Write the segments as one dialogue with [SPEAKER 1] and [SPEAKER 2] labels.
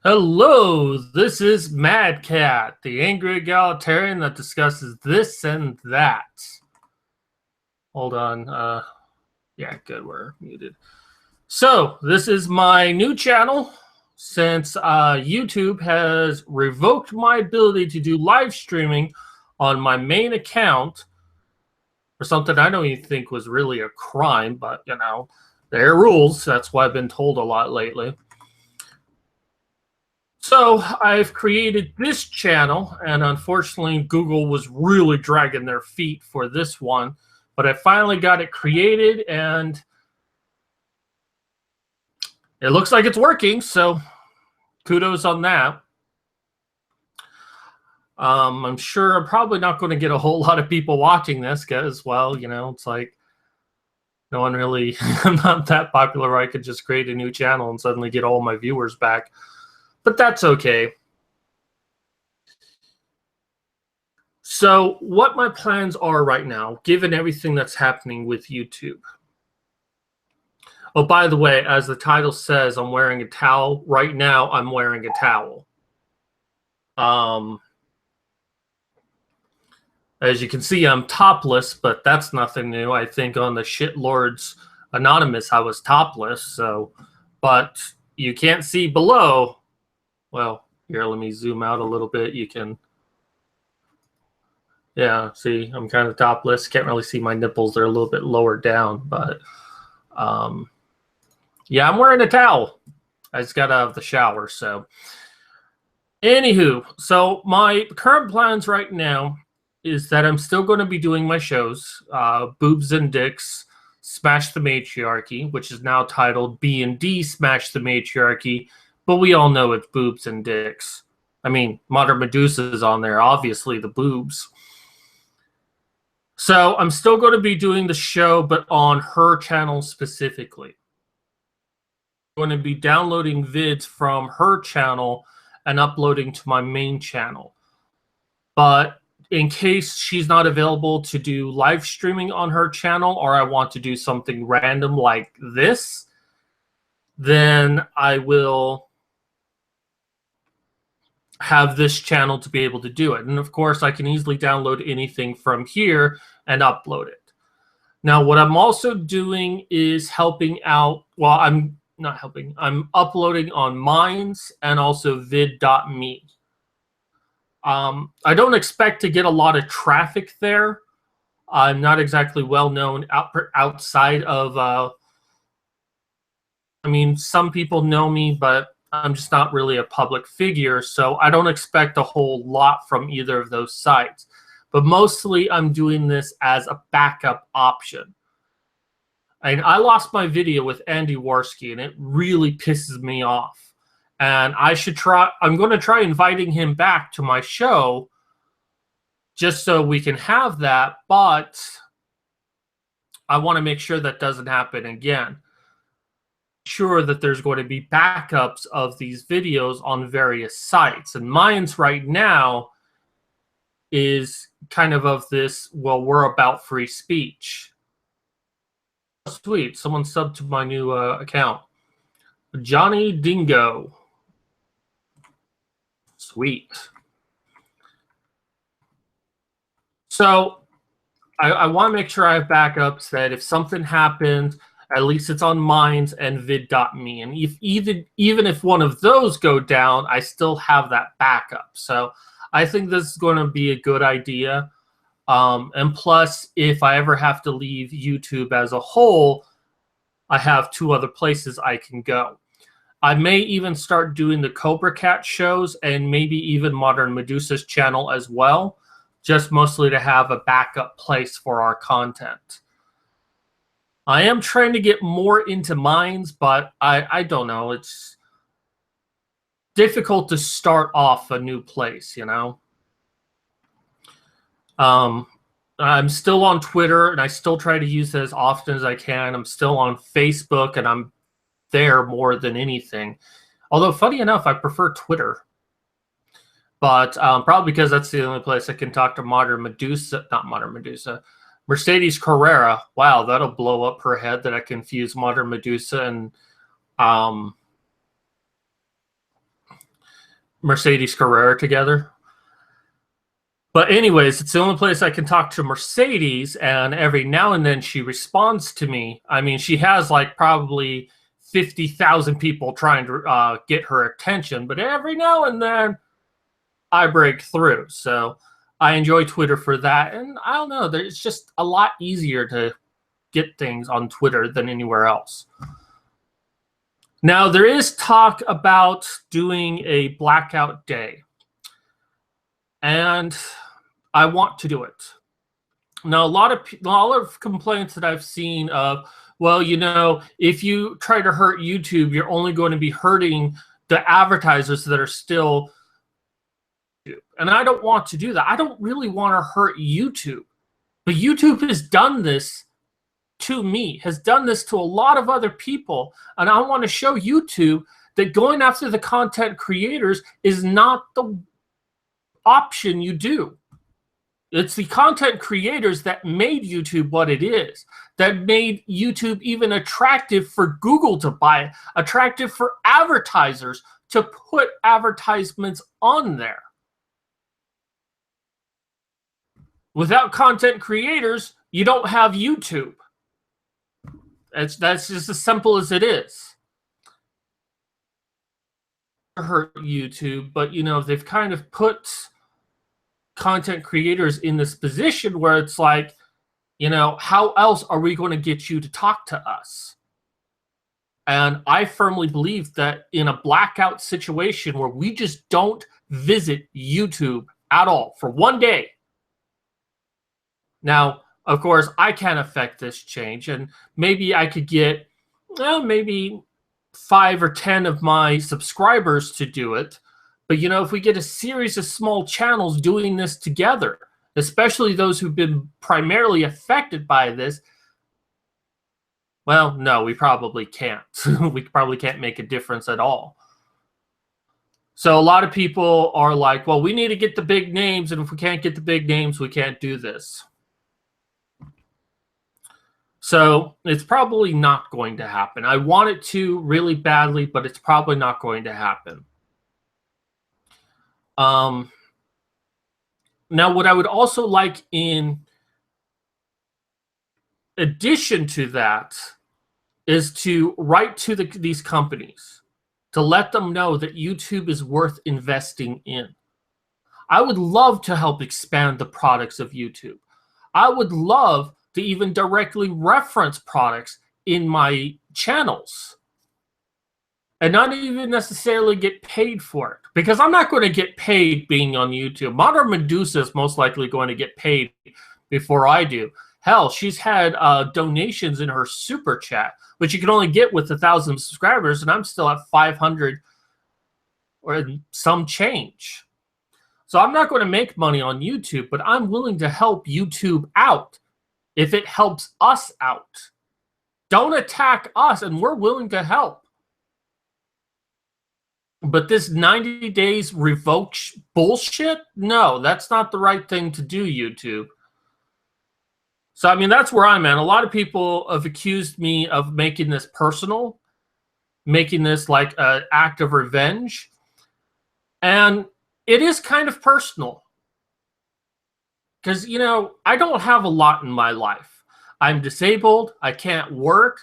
[SPEAKER 1] Hello, this is Mad Cat, the angry egalitarian that discusses this and that. Hold on. Yeah, good. We're muted. So, this is my new channel since YouTube has revoked my ability to do live streaming on my main account for something I don't even think was really a crime, but their rules. That's why I've been told a lot lately. So I've created this channel, and unfortunately, Google was really dragging their feet for this one. But I finally got it created, and it looks like it's working. So kudos on that. I'm sure I'm probably not going to get a whole lot of people watching this because, well, it's like no one really, I'm not that popular where I could just create a new channel and suddenly get all my viewers back. But that's okay. So what my plans are right now, given everything that's happening with YouTube. Oh, by the way, as the title says, I'm wearing a towel. Right now, I'm wearing a towel. As you can see, I'm topless, but that's nothing new. I think on the Shitlords Anonymous, I was topless. So, but you can't see below. Well, here, let me zoom out a little bit. You can... Yeah, see, I'm kind of topless. Can't really see my nipples. They're a little bit lower down, but yeah, I'm wearing a towel. I just got out of the shower, so. Anywho, so my current plans right now is that I'm still going to be doing my shows, Boobs and Dicks, Smash the Matriarchy, which is now titled B&D Smash the Matriarchy, but we all know it's Boobs and Dicks. I mean, Modern Medusa is on there, obviously the boobs. So I'm still going to be doing the show, but on her channel specifically. I'm going to be downloading vids from her channel and uploading to my main channel. But in case she's not available to do live streaming on her channel, or I want to do something random like this, then I will have this channel to be able to do it. And of course, I can easily download anything from here and upload it. Now, what I'm also doing is helping out, well, I'm not helping, I'm uploading on Minds and also vid.me. I don't expect to get a lot of traffic there. I'm not exactly well known outside of, I mean, some people know me, but I'm just not really a public figure, so I don't expect a whole lot from either of those sites. But mostly I'm doing this as a backup option. And I lost my video with Andy Warski, and it really pisses me off. And I'm going to try inviting him back to my show just so we can have that, but I want to make sure that doesn't happen again. Sure that there's going to be backups of these videos on various sites. And mine's right now is kind of this, well, we're about free speech. Sweet, someone subbed to my new account. Johnny Dingo. Sweet. So I want to make sure I have backups that if something happens, at least it's on Minds and vid.me. And if even if one of those go down, I still have that backup. So I think this is going to be a good idea. And plus, if I ever have to leave YouTube as a whole, I have 2 other places I can go. I may even start doing the Cobra Cat shows and maybe even Modern Medusa's channel as well, just mostly to have a backup place for our content. I am trying to get more into Minds, but I don't know. It's difficult to start off a new place, you know? I'm still on Twitter, and I still try to use it as often as I can. I'm still on Facebook, and I'm there more than anything. Although, funny enough, I prefer Twitter. But probably because that's the only place I can talk to Mercedes Carrera. Wow, that'll blow up her head that I confuse Modern Medusa and Mercedes Carrera together. But anyways, it's the only place I can talk to Mercedes, and every now and then she responds to me. I mean, she has like probably 50,000 people trying to get her attention, but every now and then I break through. So I enjoy Twitter for that. And I don't know, it's just a lot easier to get things on Twitter than anywhere else. Now, there is talk about doing a blackout day, and I want to do it. Now, a lot of complaints that I've seen of, well, you know, if you try to hurt YouTube, you're only going to be hurting the advertisers that are still. And I don't want to do that. I don't really want to hurt YouTube. But YouTube has done this to me, has done this to a lot of other people. And I want to show YouTube that going after the content creators is not the option you do. It's the content creators that made YouTube what it is, that made YouTube even attractive for Google to buy, attractive for advertisers to put advertisements on there. Without content creators, you don't have YouTube. That's just as simple as it is. Hurt YouTube, but you know, they've kind of put content creators in this position where it's like, you know, how else are we going to get you to talk to us? And I firmly believe that in a blackout situation where we just don't visit YouTube at all for one day. Now, of course, I can't affect this change, and maybe I could get, well, maybe 5 or 10 of my subscribers to do it. But, you know, if we get a series of small channels doing this together, especially those who've been primarily affected by this, well, no, we probably can't. We probably can't make a difference at all. So a lot of people are like, well, we need to get the big names, and if we can't get the big names, we can't do this. So it's probably not going to happen. I want it to really badly, but it's probably not going to happen. Now, what I would also like in addition to that is to write to these companies to let them know that YouTube is worth investing in. I would love to help expand the products of YouTube. I would love to even directly reference products in my channels and not even necessarily get paid for it, because I'm not going to get paid being on YouTube. Modern Medusa is most likely going to get paid before I do. Hell, she's had donations in her super chat, which you can only get with 1,000 subscribers, and I'm still at 500 or some change. So I'm not going to make money on YouTube, but I'm willing to help YouTube out if it helps us out. Don't attack us, and we're willing to help. But this 90 days revoke bullshit? No, that's not the right thing to do, YouTube. So, I mean, that's where I'm at. A lot of people have accused me of making this personal, making this like an act of revenge. And it is kind of personal. Because, you know, I don't have a lot in my life. I'm disabled. I can't work.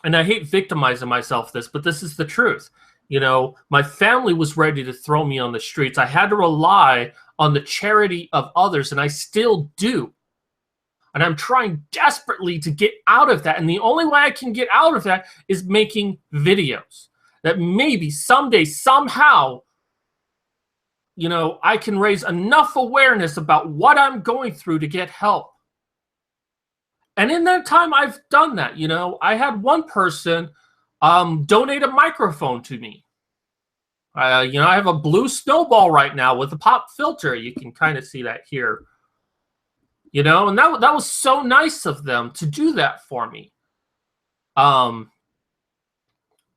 [SPEAKER 1] And I hate victimizing myself this, but this is the truth. You know, my family was ready to throw me on the streets. I had to rely on the charity of others, and I still do. And I'm trying desperately to get out of that. And the only way I can get out of that is making videos that maybe someday, somehow, you know, I can raise enough awareness about what I'm going through to get help. And in that time, I've done that. You know, I had one person donate a microphone to me. You know, I have a blue snowball right now with a pop filter. You can kind of see that here. You know, and that was so nice of them to do that for me.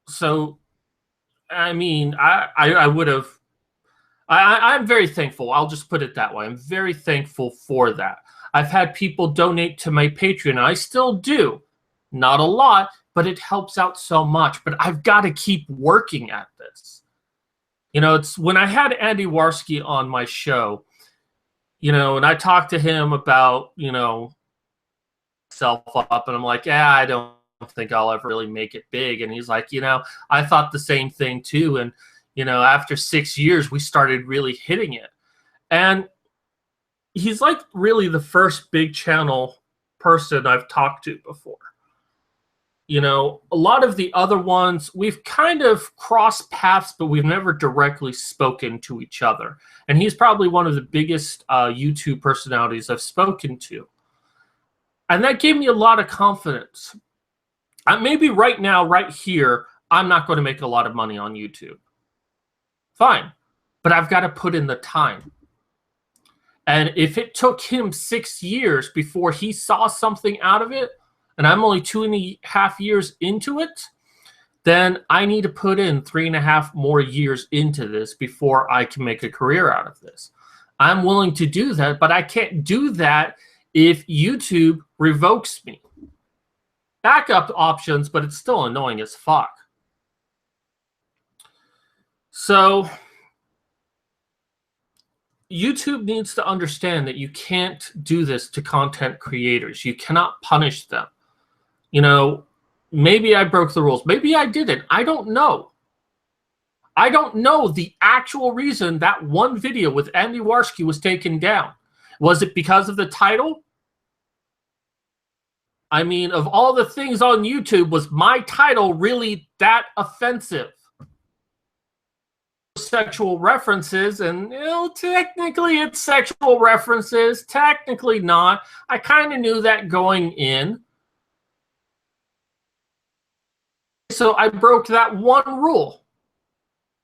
[SPEAKER 1] So, I mean, I would have. I'm very thankful. I'll just put it that way. I'm very thankful for that. I've had people donate to my Patreon, and I still do. Not a lot, but it helps out so much. But I've got to keep working at this. You know, it's when I had Andy Warski on my show, you know, and I talked to him about, you know, self up, and I'm like, yeah, I don't think I'll ever really make it big. And he's like, you know, I thought the same thing too. And, you know, after 6 years, we started really hitting it. And he's like really the first big channel person I've talked to before. You know, a lot of the other ones, we've kind of crossed paths, but we've never directly spoken to each other. And he's probably one of the biggest YouTube personalities I've spoken to. And that gave me a lot of confidence. Maybe right now, right here, I'm not going to make a lot of money on YouTube. Fine. But I've got to put in the time. And if it took him 6 years before he saw something out of it, and I'm only 2.5 years into it, then I need to put in 3.5 more years into this before I can make a career out of this. I'm willing to do that, but I can't do that if YouTube revokes me. Backup options, but it's still annoying as fuck. So YouTube needs to understand that you can't do this to content creators. You cannot punish them. You know, maybe I broke the rules. Maybe I didn't. I don't know. I don't know the actual reason that one video with Andy Warski was taken down. Was it because of the title? I mean, of all the things on YouTube, was my title really that offensive? Sexual references, and you know, technically it's sexual references, technically not. I kind of knew that going in. So I broke that one rule.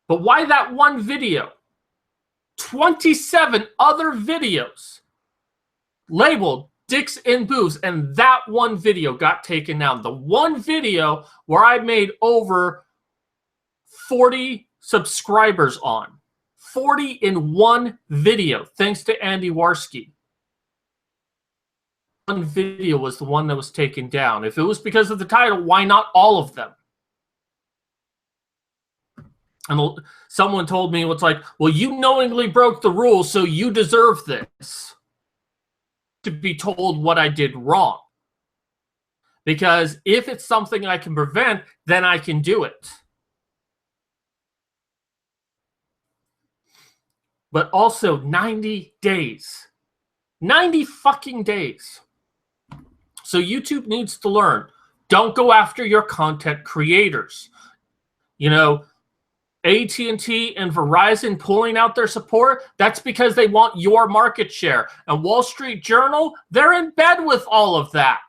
[SPEAKER 1] But why that one video? 27 other videos labeled dicks and boobs, and that one video got taken down. The one video where I made over 40 subscribers on. 40 in one video, thanks to Andy Warski. One video was the one that was taken down. If it was because of the title, why not all of them? And someone told me, it's like, well, you knowingly broke the rules, so you deserve this. To be told what I did wrong. Because if it's something I can prevent, then I can do it. But also 90 days. 90 fucking days. So YouTube needs to learn. Don't go after your content creators. You know, AT&T and Verizon pulling out their support, that's because they want your market share. And Wall Street Journal, they're in bed with all of that.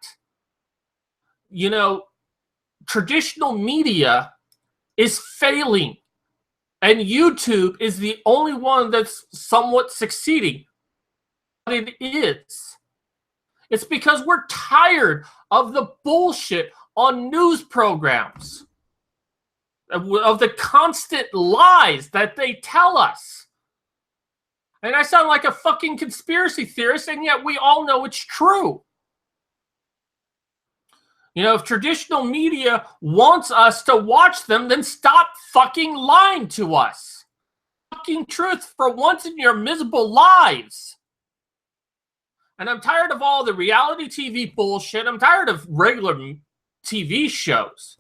[SPEAKER 1] You know, traditional media is failing. And YouTube is the only one that's somewhat succeeding. But it is. It's because we're tired of the bullshit on news programs. Of the constant lies that they tell us. And I sound like a fucking conspiracy theorist, and yet we all know it's true. You know, if traditional media wants us to watch them, then stop fucking lying to us. Fucking truth for once in your miserable lives. And I'm tired of all the reality TV bullshit. I'm tired of regular TV shows.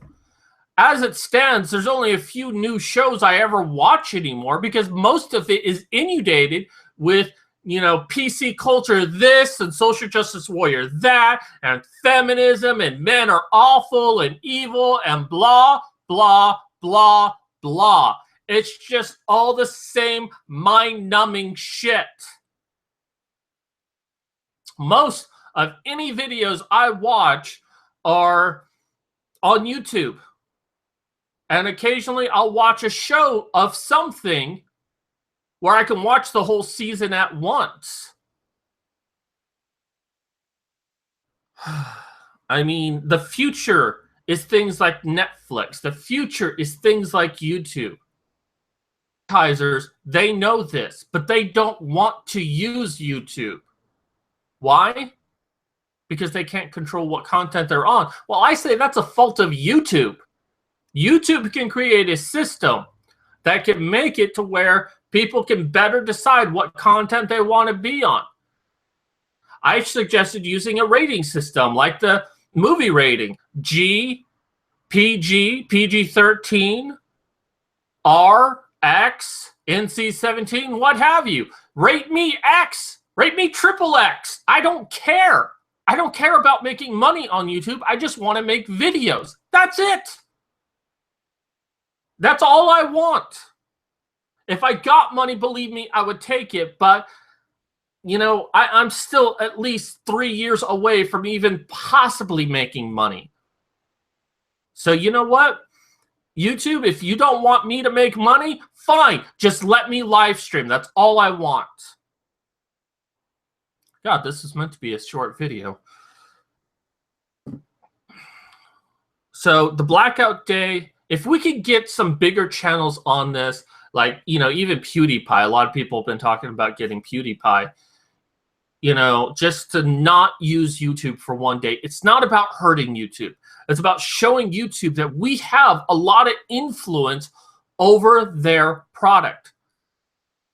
[SPEAKER 1] As it stands, there's only a few new shows I ever watch anymore because most of it is inundated with, you know, PC culture this and social justice warrior that and feminism and men are awful and evil and blah, blah, blah, blah. It's just all the same mind-numbing shit. Most of any videos I watch are on YouTube. And occasionally I'll watch a show of something where I can watch the whole season at once. I mean, the future is things like Netflix. The future is things like YouTube. Advertisers, they know this, but they don't want to use YouTube. Why? Because they can't control what content they're on. Well, I say that's a fault of YouTube. YouTube can create a system that can make it to where people can better decide what content they want to be on. I suggested using a rating system like the movie rating: G, PG, PG-13, R, X, NC-17, what have you. Rate me X. Rate me XXX. I don't care. I don't care about making money on YouTube. I just want to make videos. That's it. That's all I want. If I got money, believe me, I would take it. But, you know, I'm still at least 3 years away from even possibly making money. So you know what? YouTube, if you don't want me to make money, fine. Just let me live stream. That's all I want. God, this is meant to be a short video. So the blackout day, if we could get some bigger channels on this, like, you know, even PewDiePie, a lot of people have been talking about getting PewDiePie, you know, just to not use YouTube for one day. It's not about hurting YouTube. It's about showing YouTube that we have a lot of influence over their product.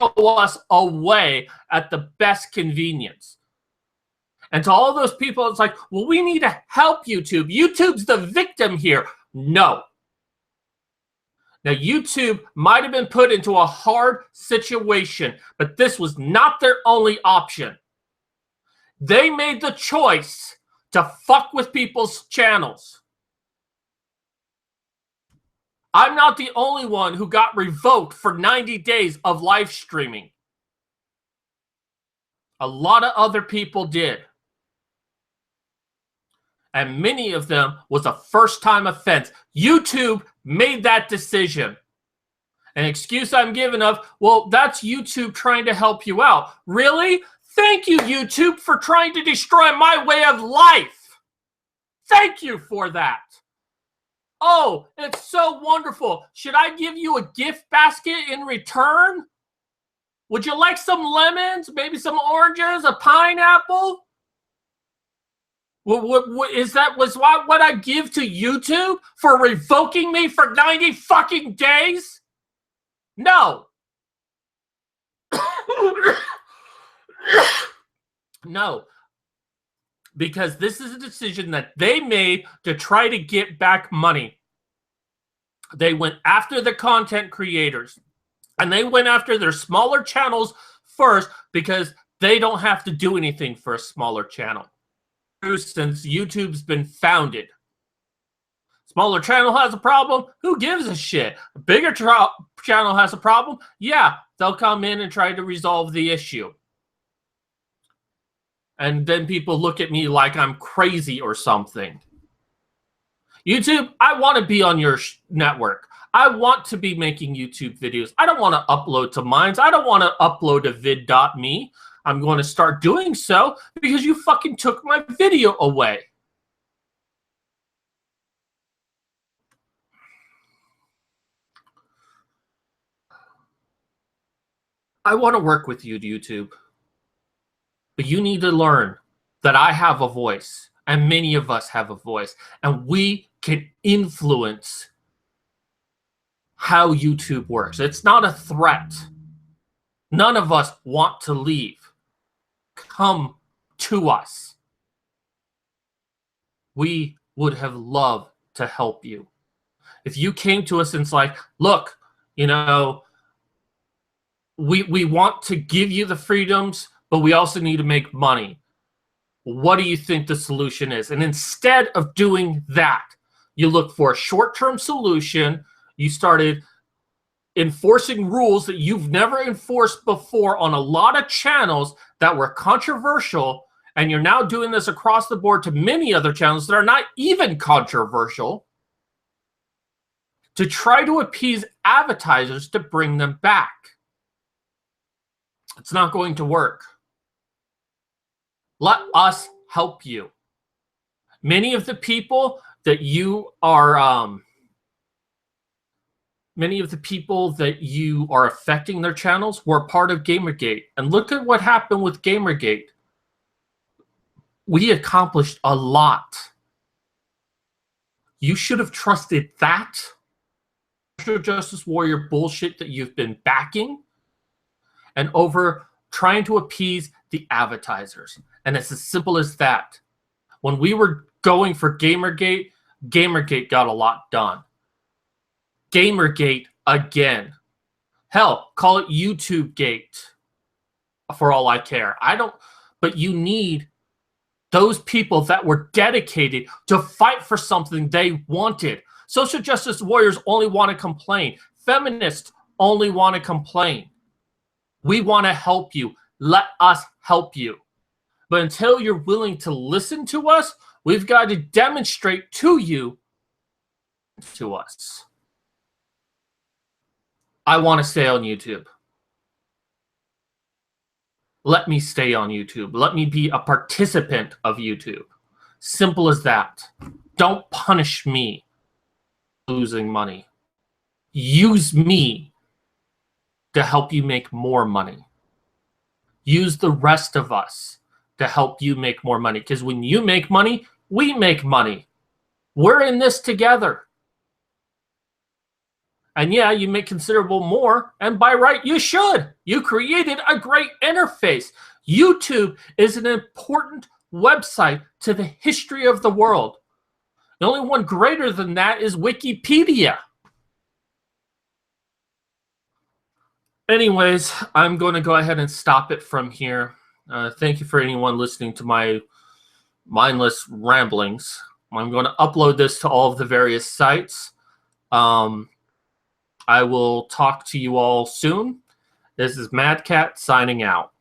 [SPEAKER 1] Show us away at the best convenience. And to all those people, it's like, well, we need to help YouTube. YouTube's the victim here. No. Now, YouTube might have been put into a hard situation, but this was not their only option. They made the choice to fuck with people's channels. I'm not the only one who got revoked for 90 days of live streaming. A lot of other people did. And many of them was a first-time offense. YouTube made that decision. An excuse I'm giving of, well, that's YouTube trying to help you out. Really? Thank you, YouTube, for trying to destroy my way of life. Thank you for that. Oh, it's so wonderful. Should I give you a gift basket in return? Would you like some lemons? Maybe some oranges? A pineapple? Was what I give to YouTube for revoking me for 90 fucking days? No. No. Because this is a decision that they made to try to get back money. They went after the content creators. And they went after their smaller channels first because they don't have to do anything for a smaller channel. Since YouTube's been founded. Smaller channel has a problem? Who gives a shit? A bigger channel has a problem? Yeah, they'll come in and try to resolve the issue. And then people look at me like I'm crazy or something. YouTube, I want to be on your network. I want to be making YouTube videos. I don't want to upload to Minds. I don't want to upload to vid.me. I'm going to start doing so because you fucking took my video away. I want to work with you, YouTube. But you need to learn that I have a voice, and many of us have a voice, and we can influence how YouTube works. It's not a threat. None of us want to leave. Come to us. We would have loved to help you. If you came to us and it's like, look, you know, we want to give you the freedoms, but we also need to make money. What do you think the solution is? And instead of doing that, you look for a short-term solution. You started enforcing rules that you've never enforced before on a lot of channels that were controversial, and you're now doing this across the board to many other channels that are not even controversial to try to appease advertisers to bring them back. It's not going to work. Let us help you. Many of the people that you are affecting their channels were part of Gamergate. And look at what happened with Gamergate. We accomplished a lot. You should have trusted that social justice warrior bullshit that you've been backing and over trying to appease the advertisers. And it's as simple as that. When we were going for Gamergate, Gamergate got a lot done. Gamergate again. Hell, call it YouTube Gate for all I care. I don't, but you need those people that were dedicated to fight for something they wanted. Social justice warriors only want to complain. Feminists only want to complain. We want to help you. Let us help you. But until you're willing to listen to us, we've got to demonstrate to you, to us. I want to stay on YouTube. Let me stay on YouTube. Let me be a participant of YouTube. Simple as that. Don't punish me losing money. Use me to help you make more money. Use the rest of us to help you make more money. Because when you make money, we make money. We're in this together. And yeah, you make considerable more, and by right, you should. You created a great interface. YouTube is an important website to the history of the world. The only one greater than that is Wikipedia. Anyways, I'm going to go ahead and stop it from here. Thank you for anyone listening to my mindless ramblings. I'm going to upload this to all of the various sites. I will talk to you all soon. This is Mad Cat signing out.